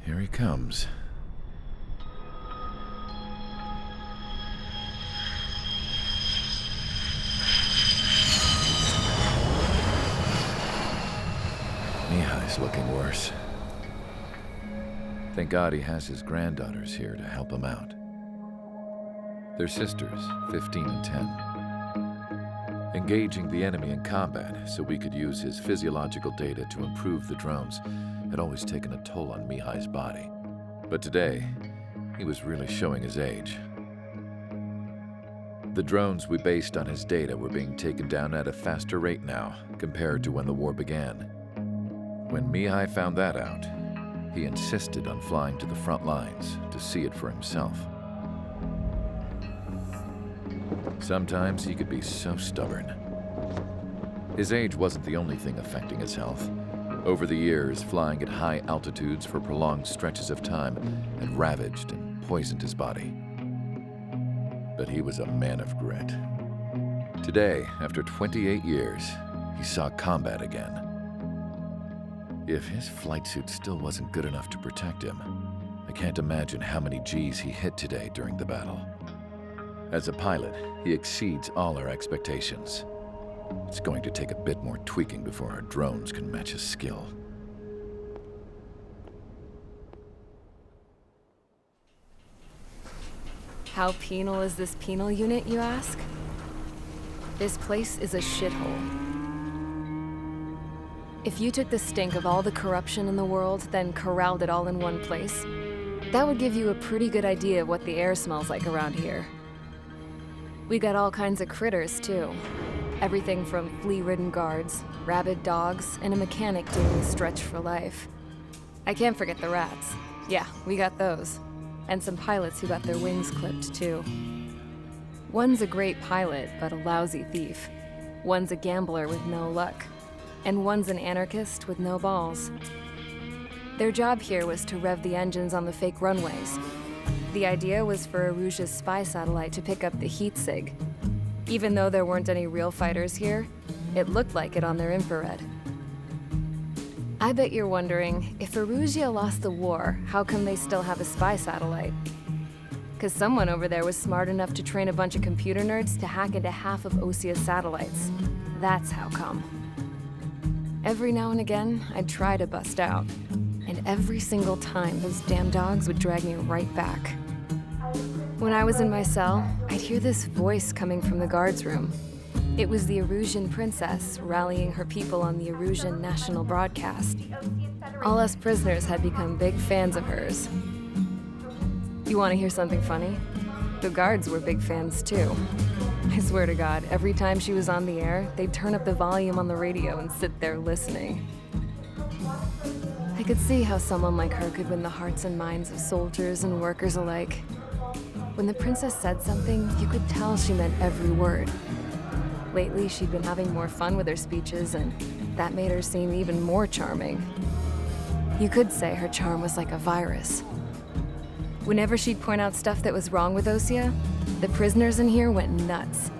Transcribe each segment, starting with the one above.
Here he comes. Mihai's looking worse. Thank God he has his granddaughters here to help him out. They're sisters, 15 and 10. Engaging the enemy in combat so we could use his physiological data to improve the drones had always taken a toll on Mihai's body. But today, he was really showing his age. The drones we based on his data were being taken down at a faster rate now compared to when the war began. When Mihai found that out, he insisted on flying to the front lines to see it for himself. Sometimes he could be so stubborn. His age wasn't the only thing affecting his health. Over the years, flying at high altitudes for prolonged stretches of time had ravaged and poisoned his body. But he was a man of grit. Today, after 28 years, he saw combat again. If his flight suit still wasn't good enough to protect him, I can't imagine how many Gs he hit today during the battle. As a pilot, he exceeds all our expectations. It's going to take a bit more tweaking before our drones can match his skill. How penal is this penal unit, you ask? This place is a shithole. If you took the stink of all the corruption in the world, then corralled it all in one place, that would give you a pretty good idea of what the air smells like around here. We got all kinds of critters, too. Everything from flea-ridden guards, rabid dogs, and a mechanic doing a stretch for life. I can't forget the rats. Yeah, we got those. And some pilots who got their wings clipped, too. One's a great pilot, but a lousy thief. One's a gambler with no luck. And one's an anarchist with no balls. Their job here was to rev the engines on the fake runways. The idea was for Erusia's spy satellite to pick up the heat sig. Even though there weren't any real fighters here, it looked like it on their infrared. I bet you're wondering, if Erusia lost the war, how come they still have a spy satellite? 'Cause someone over there was smart enough to train a bunch of computer nerds to hack into half of Osia's satellites. That's how come. Every now and again, I'd try to bust out. And every single time, those damn dogs would drag me right back. When I was in my cell, I'd hear this voice coming from the guards room. It was the Erusian princess rallying her people on the Erusian national broadcast. All us prisoners had become big fans of hers. You want to hear something funny? The guards were big fans too. I swear to God, every time she was on the air, they'd turn up the volume on the radio and sit there listening. I could see how someone like her could win the hearts and minds of soldiers and workers alike. When the princess said something, you could tell she meant every word. Lately, she'd been having more fun with her speeches, and that made her seem even more charming. You could say her charm was like a virus. Whenever she'd point out stuff that was wrong with Osia, the prisoners in here went nuts.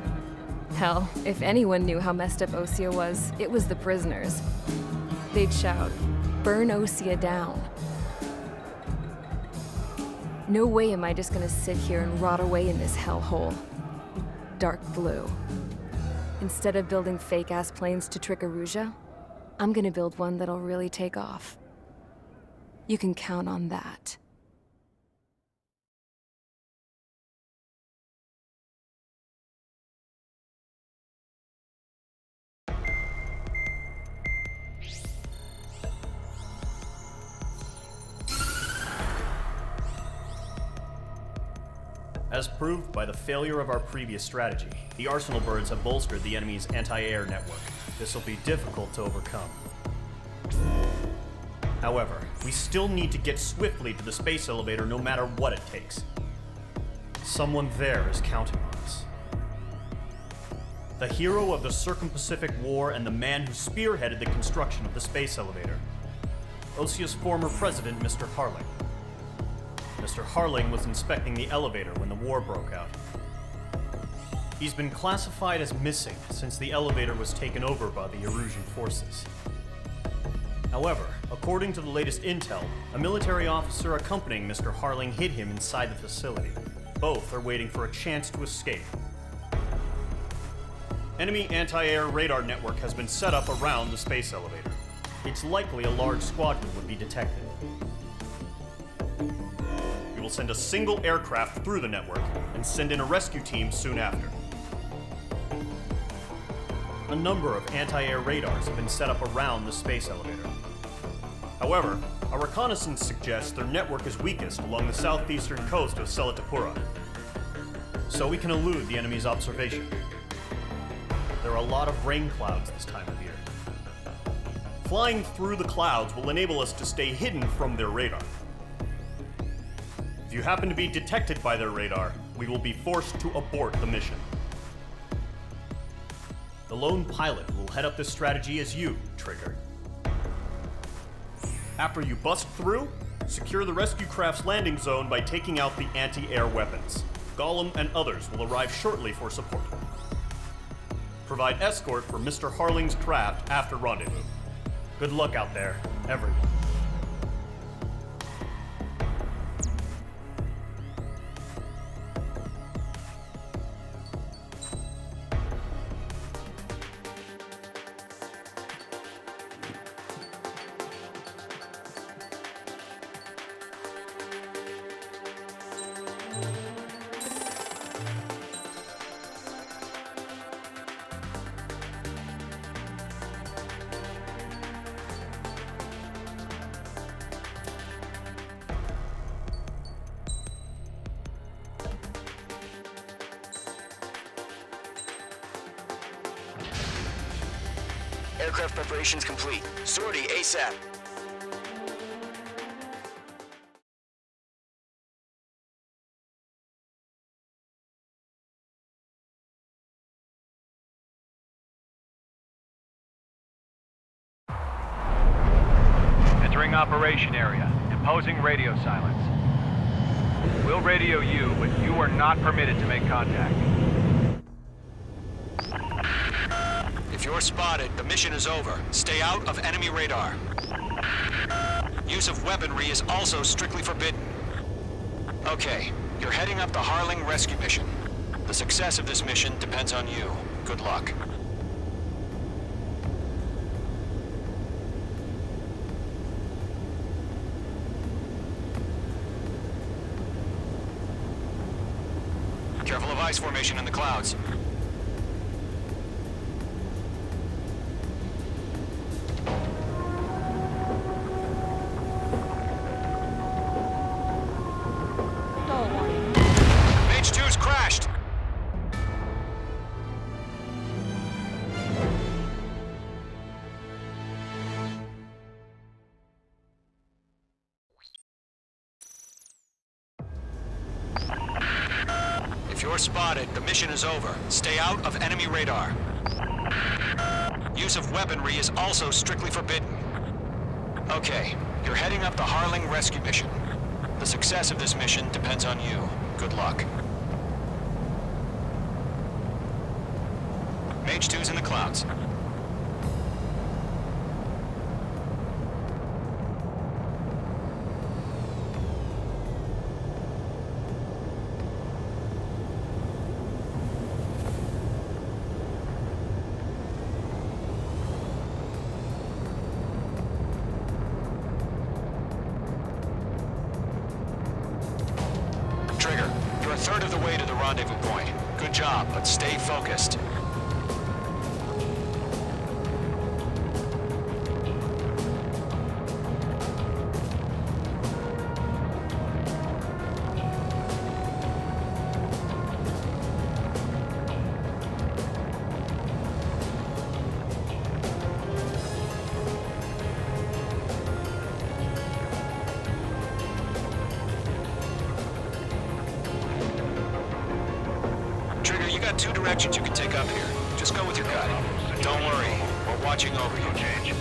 Hell, if anyone knew how messed up Osia was, it was the prisoners. They'd shout, "Burn Osia down." No way am I just gonna sit here and rot away in this hellhole. Dark blue. Instead of building fake-ass planes to trick Erusia, I'm gonna build one that'll really take off. You can count on that. As proved by the failure of our previous strategy, the Arsenal birds have bolstered the enemy's anti-air network. This will be difficult to overcome. However, we still need to get swiftly to the space elevator no matter what it takes. Someone there is counting on us. The hero of the Circum-Pacific War and the man who spearheaded the construction of the space elevator. Osia's former president, Mr. Harling. Mr. Harling was inspecting the elevator when the war broke out. He's been classified as missing since the elevator was taken over by the Erusian forces. However, according to the latest intel, a military officer accompanying Mr. Harling hid him inside the facility. Both are waiting for a chance to escape. Enemy anti-air radar network has been set up around the space elevator. It's likely a large squadron would be detected. We will send a single aircraft through the network and send in a rescue team soon after. A number of anti-air radars have been set up around the space elevator. However, our reconnaissance suggests their network is weakest along the southeastern coast of Selatapura, so we can elude the enemy's observation. There are a lot of rain clouds this time of year. Flying through the clouds will enable us to stay hidden from their radar. If you happen to be detected by their radar, we will be forced to abort the mission. The lone pilot will head up this strategy as you, Trigger. After you bust through, secure the rescue craft's landing zone by taking out the anti-air weapons. Gollum and others will arrive shortly for support. Provide escort for Mr. Harling's craft after rendezvous. Good luck out there, everyone. Aircraft preparations complete. Sortie ASAP. Entering operation area. Imposing radio silence. We'll radio you, but you are not permitted to make contact. If you're spotted, the mission is over. Stay out of enemy radar. Use of weaponry is also strictly forbidden. Okay, you're heading up the Harling rescue mission. The success of this mission depends on you. Good luck. Careful of ice formation in the clouds. Mage 2's crashed! If you're spotted, the mission is over. Stay out of enemy radar. Use of weaponry is also strictly forbidden. Okay, you're heading up the Harling rescue mission. The success of this mission depends on you. Good luck. Mage 2's in the clouds. Trigger, you're a third of the way to the rendezvous point. Good job, but stay focused. Trigger, you got two directions you can take up here. Just go with your gut. Don't worry, we're watching over you. Change.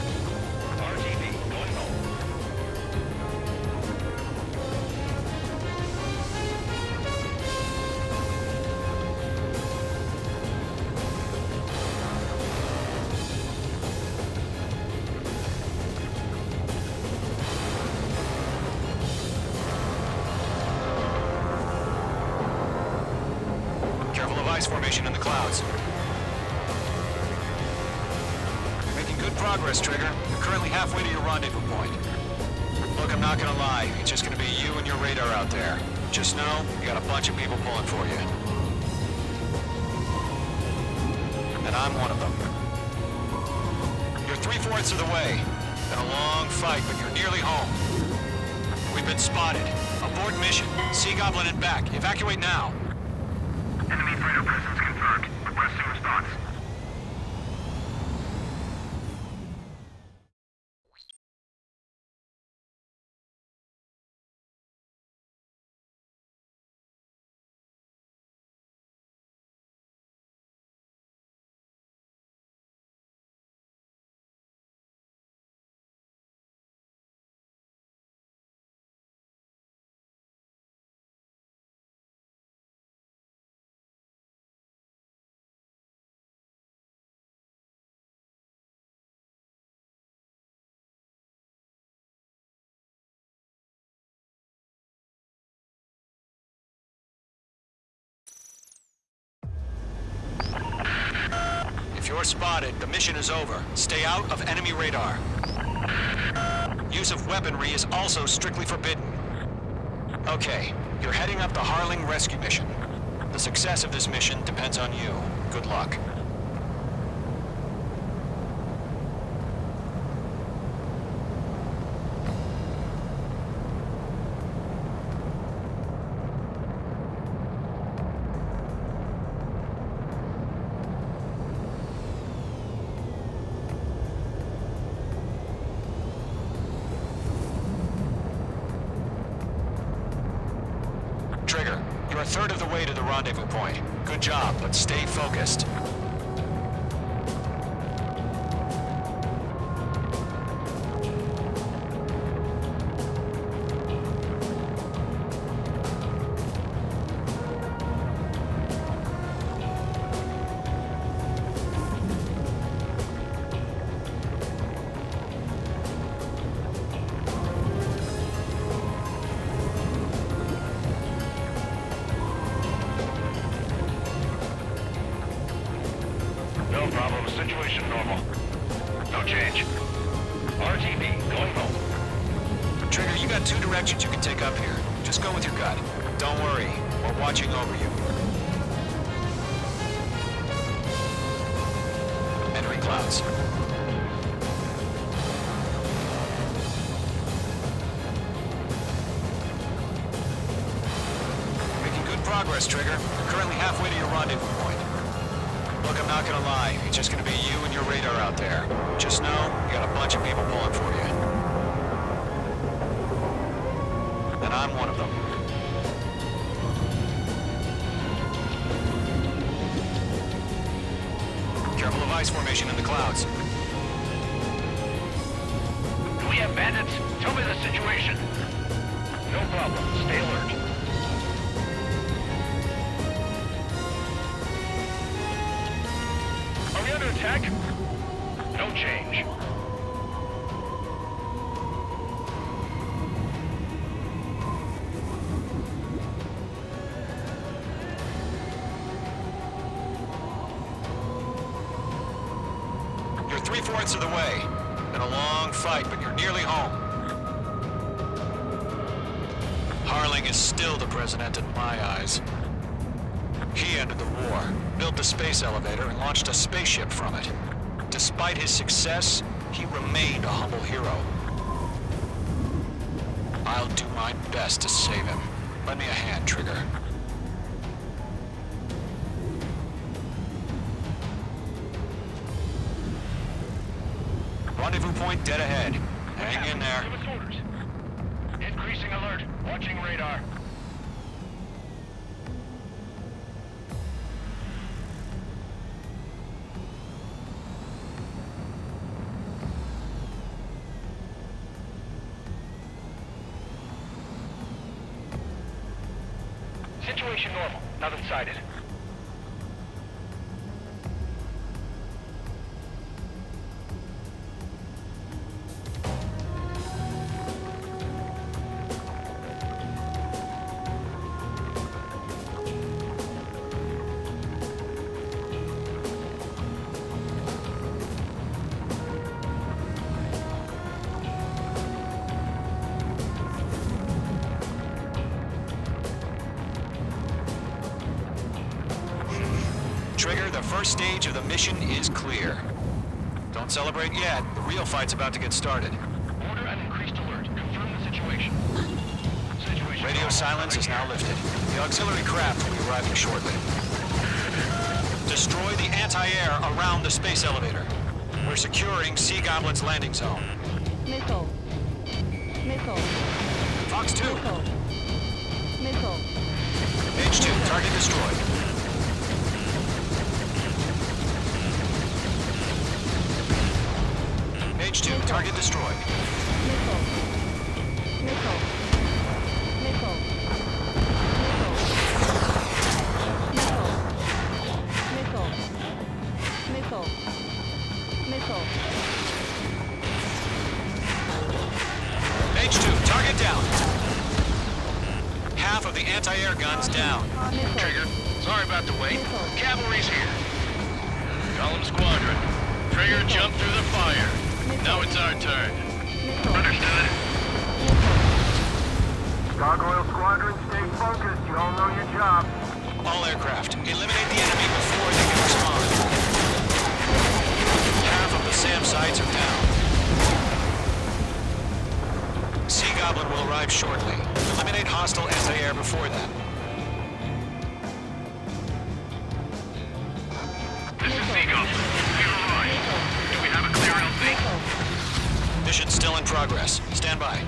RTV going home. clouds. You're making good progress, Trigger. You're currently halfway to your rendezvous point. Look, I'm not gonna lie. It's just gonna be you and your radar out there. Just know, you got a bunch of people pulling for you. And I'm one of them. You're 3/4 of the way. Been a long fight, but you're nearly home. We've been spotted. Abort mission. Sea Goblin and back. Evacuate now. Enemy freighter presence confirmed. Requesting response. If you're spotted, the mission is over. Stay out of enemy radar. Use of weaponry is also strictly forbidden. Okay, you're heading up the Harling rescue mission. The success of this mission depends on you. Good luck. Trigger, you're a third of the way to the rendezvous point. Good job, but stay focused. No problem. Situation normal. No change. RTV, going home. Trigger, you got two directions you can take up here. Just go with your gut. Don't worry, we're watching over you. Entering clouds. Making good progress, Trigger. You're currently halfway to your rendezvous point. Look, I'm not gonna lie. It's just gonna be you and your radar out there. Just know, you got a bunch of people pulling for you. And I'm one of them. Careful of ice formation in the clouds. Do we have bandits? Tell me the situation. No problem. Stay alert. Are we under attack? No change. You're 3/4 of the way. Been a long fight, but you're nearly home. Harling is still the president in my eyes. He ended the war, built the space elevator, and launched a spaceship from it. Despite his success, he remained a humble hero. I'll do my best to save him. Lend me a hand, Trigger. Rendezvous point dead ahead. Hang in there. Give us orders. Increasing alert. Watching radar. Situation normal. Nothing sighted. first stage of the mission is clear. Don't celebrate yet. The real fight's about to get started. Order an increased alert. Confirm the situation. Radio silence is now lifted. The auxiliary craft will be arriving shortly. Destroy the anti-air around the space elevator. We're securing Sea Goblin's landing zone. Missile. Missile. Fox 2. Missile. Missile. H2, target destroyed. H2, target destroyed. Missile. Missile. Missile. Missile. Missile. Missile. Missile. H2, target down. Half of the anti-air guns down. Missile. Trigger, sorry about the wait. Missile. Cavalry's here. Column Squadron. Trigger jumped through the fire. Now it's our turn. Missile. Understood. Gargoyle Squadron, stay focused. You all know your job. All aircraft, eliminate the enemy before they can respond. Half of the SAM sites are down. Sea Goblin will arrive shortly. Eliminate hostile anti-air before that. This is Sea Goblin. We've arrived. Do we have a clear LZ? Mission still in progress. Stand by.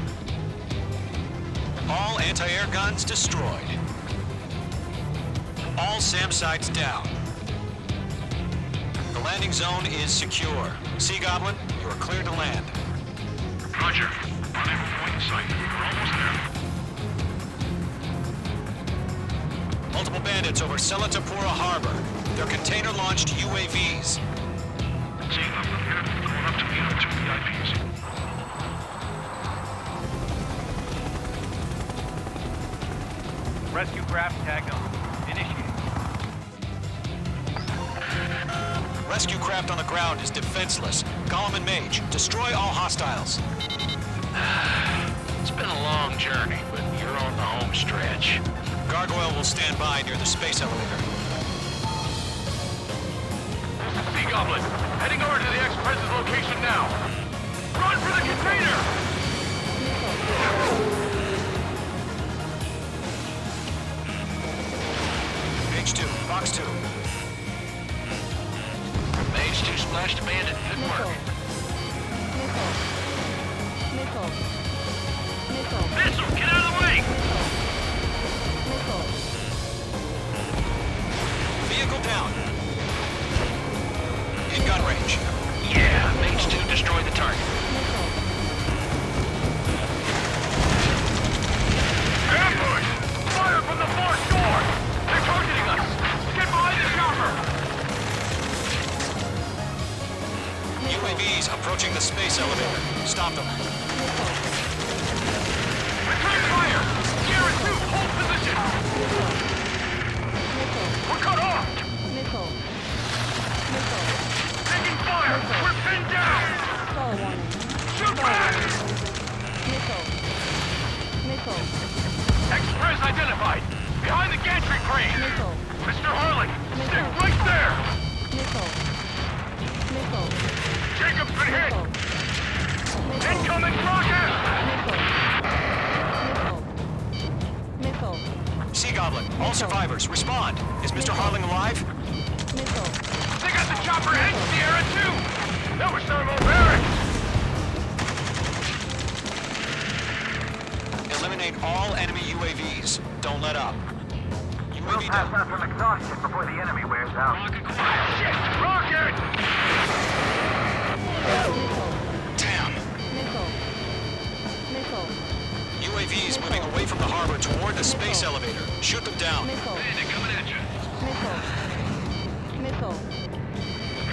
All anti-air guns destroyed. All SAM sites down. The landing zone is secure. Sea Goblin, you are cleared to land. Roger. Rendezvous point in sight. We're almost there. Multiple bandits over Selatapura Harbor. They're container-launched UAVs. Seeing them from here, going up to meet our 2 VIPs. Rescue craft tagged on. Initiate. Rescue craft on the ground is defenseless. Gollum and Mage, destroy all hostiles. It's been a long journey, but you're on the home stretch. Gargoyle will stand by near the space elevator. Sea Goblin, heading over to the Express's location now. Run for the container! H2, Box 2. Mage 2 splashed a bandit. Good Missile. work. Missile. Missile. Missile. Missile, get out of the way! Missile. Vehicle down. In gun range. Yeah, Mage 2 destroyed the target. Missile. Ambush! Fire from the far shore! They're targeting us! Get behind the chopper! UAVs approaching the space elevator. Stop them. Return fire! Sierra 2, hold position! We're cut off! Missile. Missile. Taking fire! We're pinned down! Fall warning. Shoot back! Missile. Missile. Express identified! Behind the gantry crane! Missile. Mr. Harling! Stay Missile. right there! Missile. Missile. Jacob's been hit! Missile. Incoming rocket! Missile. Missile. Sea Goblin, all survivors, respond. Is Mr. Harling alive? Missile. They got the chopper and Sierra 2! That was thermal barracks! Eliminate all enemy UAVs. Don't let up. We'll UAV pass down. out some exhaustion before the enemy wears out. Rocket quiet! Shit! Rocket! Damn. Missile. Missile. UAVs moving away from the harbor toward the space elevator. Shoot them down. Missile. Bandit coming at you. Missile. Missile.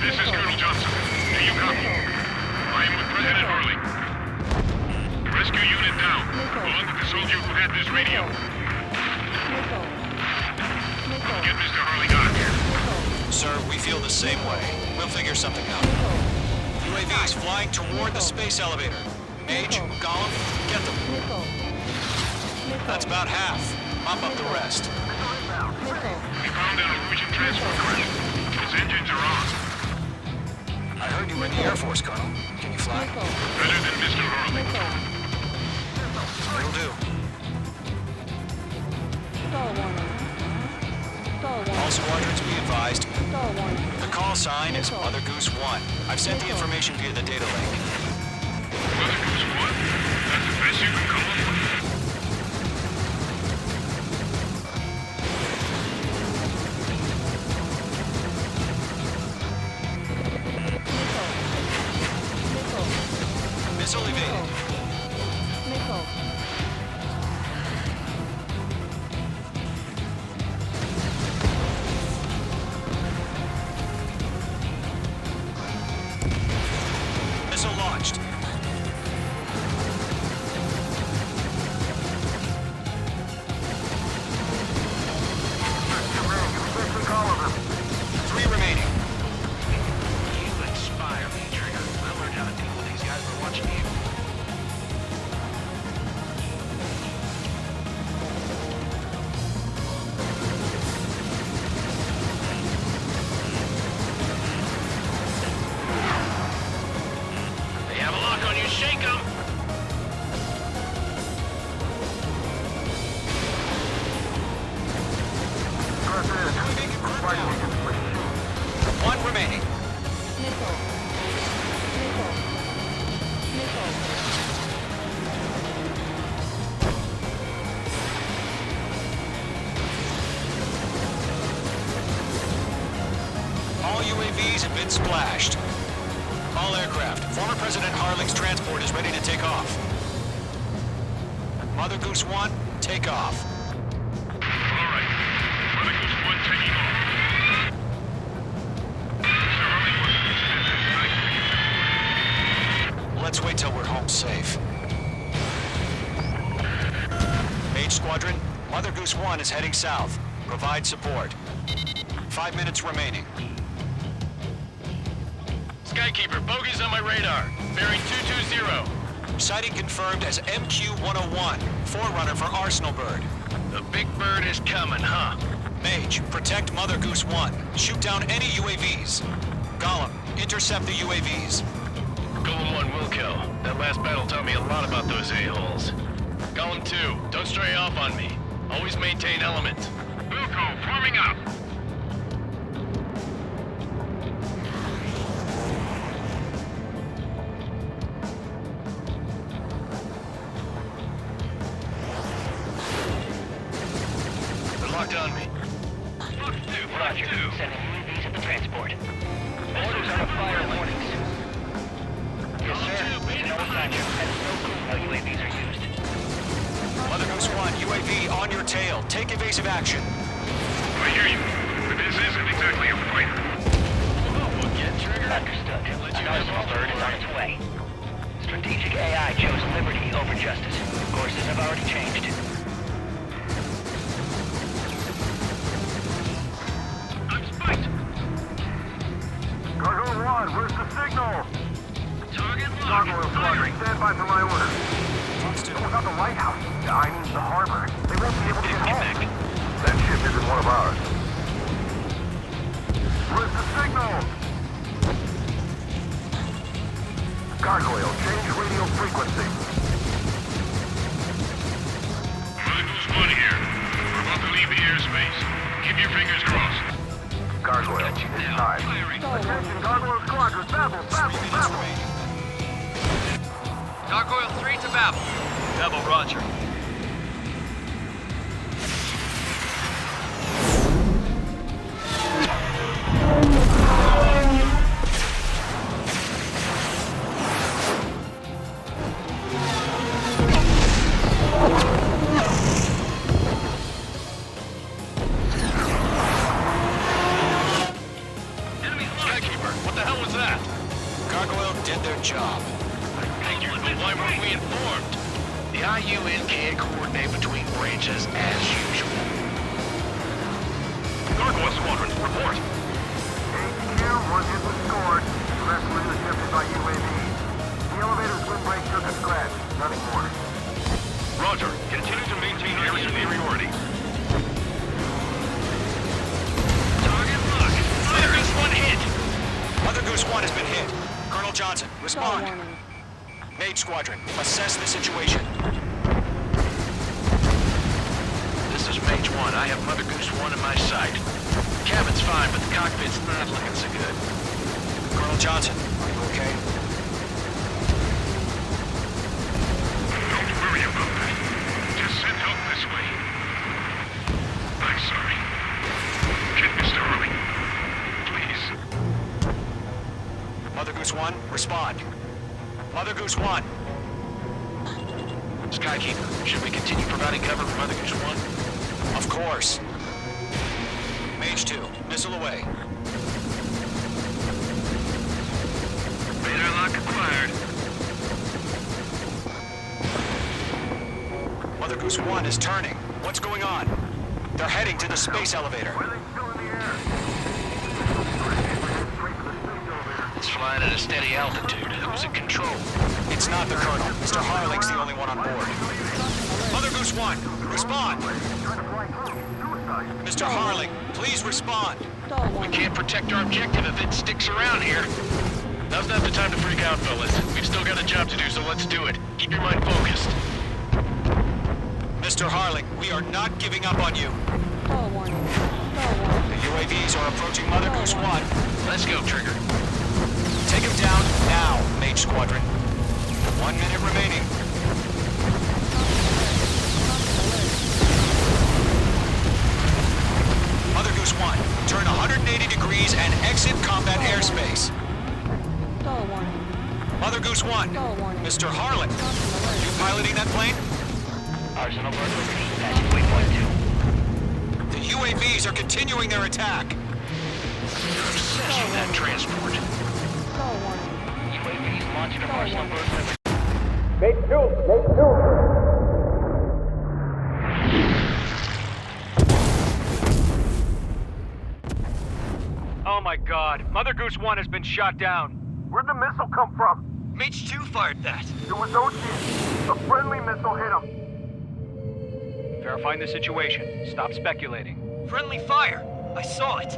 This is Colonel Johnson. Do you copy? I am with President Harling. Rescue unit down. Along with the soldier who had this radio. Missile. Missile. Get Mr. Harling out of here. Missile. Sir, we feel the same way. We'll figure something out. Missile. UAVs flying toward the space elevator. Mage, Gollum, get them. Missile. Missile. That's about half. Mop up the rest. Missile. We found an Norwegian transfer crash. It's engines are on. I heard you were in the Air Force, Colonel. Can you fly? Missile. Better than Mr. Harling. Missile. Will do. Stall warning. Stall All warning. squadrons be advised. Stall warning. The call sign is Mother Goose 1. I've sent the information via the data link. Mother Goose 1? That's the best you can call them? Missile. Missile evaded. Missile. Missile launched. Quickly call of them. 3 remaining. You inspire me, Trigger. I learned how to deal with these guys by watching you. They have a lock on you. Shake them! Press in. Fighting against machine. 1 remaining. Missile. Missile. Missile. All UAVs have been splashed. All aircraft. Former President Harling's transport is ready to take off. Mother Goose 1, take off. All right. Mother Goose 1 taking off. Mr. Harling wasn't this Let's wait till we're home safe. H Squadron, Mother Goose 1 is heading south. Provide support. 5 minutes remaining. Skykeeper, bogeys on my radar. Bearing 220. Sighting confirmed as MQ-101, forerunner for Arsenal Bird. The big bird is coming, huh? Mage, protect Mother Goose 1. Shoot down any UAVs. Gollum, intercept the UAVs. Golem 1 will kill. That last battle taught me a lot about those a-holes. Golem 2, don't stray off on me. Always maintain element. Wilco, forming up. They're locked on me. Roger. Sending UAVs at the transport. Orders on fire warnings. Yes, sir. It's an old factor. Has no clue how UAVs are used. Mother Goose 1, UAV on your tail. Take evasive action. I hear you, but this isn't exactly a fighter. We'll get Trigger. Understood. Let you Another guys bird is on its way. Strategic AI chose liberty over justice. Courses have already changed. I'm spiked. Cargo 1, where's the signal? Target locked. Gargoyle Squadron, stand by for my order. Fox 2. What about the lighthouse? I mean the harbor. They won't be able to get home. That ship isn't one of ours. Where's the signal? Gargoyle, change radio frequency. Mother Goose 1 here. We're about to leave the airspace. Keep your fingers crossed. Gargoyle, it's time. Attention, Gargoyle Squadron, babble, 3 babble, minutes babble. remaining. Gargoyle 3 to Babel. Babel, roger. Skykeeper, what the hell was that? Gargoyle did their job. Thank you, but why weren't we informed? The IUN can't coordinate between branches as usual. Gargoyle Squadron, report. HQ, one hit was scored. The rest were intercepted by UAV. The elevator's windbreak took a scratch. Nothing more. Roger. Continue to maintain air superiority. Target locked. Fire this one has been hit. Colonel Johnson, Stall respond. warning. Mage Squadron, assess the situation. This is Mage 1. I have Mother Goose 1 in my sight. Cabin's fine, but the cockpit's not looking so good. Colonel Johnson, are you okay? Don't worry about that. Just send help this way. I'm sorry. Get Mr. Harling. Please. Mother Goose 1, respond. Mother Goose 1. Skykeeper, should we continue providing cover for Mother Goose 1? Of course. Mage 2, missile away. Radar lock acquired. Mother Goose 1 is turning. What's going on? They're heading to the space elevator. Why are they still in the air? Straight for the space elevator. It's flying at a steady altitude. Who's in control? It's not the Colonel. Mr. Harling's the only one on board. Mother Goose 1, respond. Trying to fly through. Suicide. Mr. Harling, please respond. Stall We warning. can't protect our objective if it sticks around here. Now's not the time to freak out, fellas. We've still got a job to do, so let's do it. Keep your mind focused. Mr. Harling, we are not giving up on you. Stall warning. Stall warning. The UAVs are approaching Mother Goose 1. Let's go, Trigger. Take him down now, Mage Squadron. 1 minute remaining. Mother Goose 1, turn 180 degrees and exit combat airspace. Stall warning. Mother Goose 1, Stall warning. Mr. Harling, you piloting that plane? Arsenal Bird Liberty, passing waypoint 2. The UAVs are continuing their attack. Obsession, that transport. Stall warning. UAVs launching from Arsenal Bird Liberty. Oh my god, Mother Goose 1 has been shot down. Where'd the missile come from? Mage 2 fired that. It was Ocean. A friendly missile hit him. Verifying the situation. Stop speculating. Friendly fire. I saw it.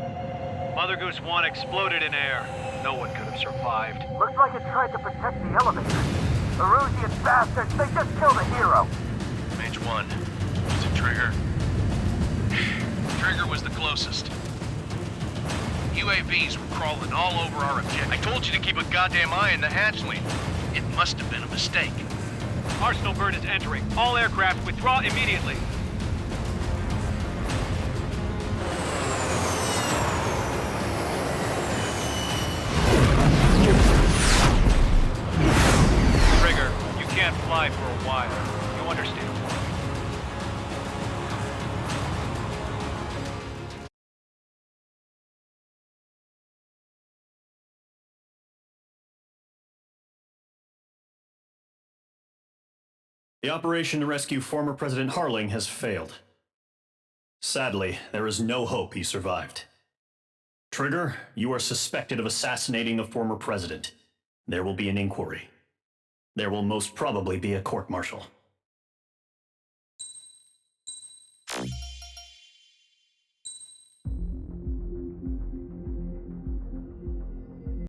Mother Goose 1 exploded in air. No one could have survived. Looks like it tried to protect the elevator. Erusian bastards, they just killed a hero. Mage 1. Was it Trigger? Trigger was the closest. UAVs were crawling all over our objective. I told you to keep a goddamn eye on the hatchling. It must have been a mistake. Arsenal Bird is entering. All aircraft withdraw immediately. Trigger, you can't fly for a while. You understand? The operation to rescue former President Harling has failed. Sadly, there is no hope he survived. Trigger, you are suspected of assassinating a former president. There will be an inquiry. There will most probably be a court-martial.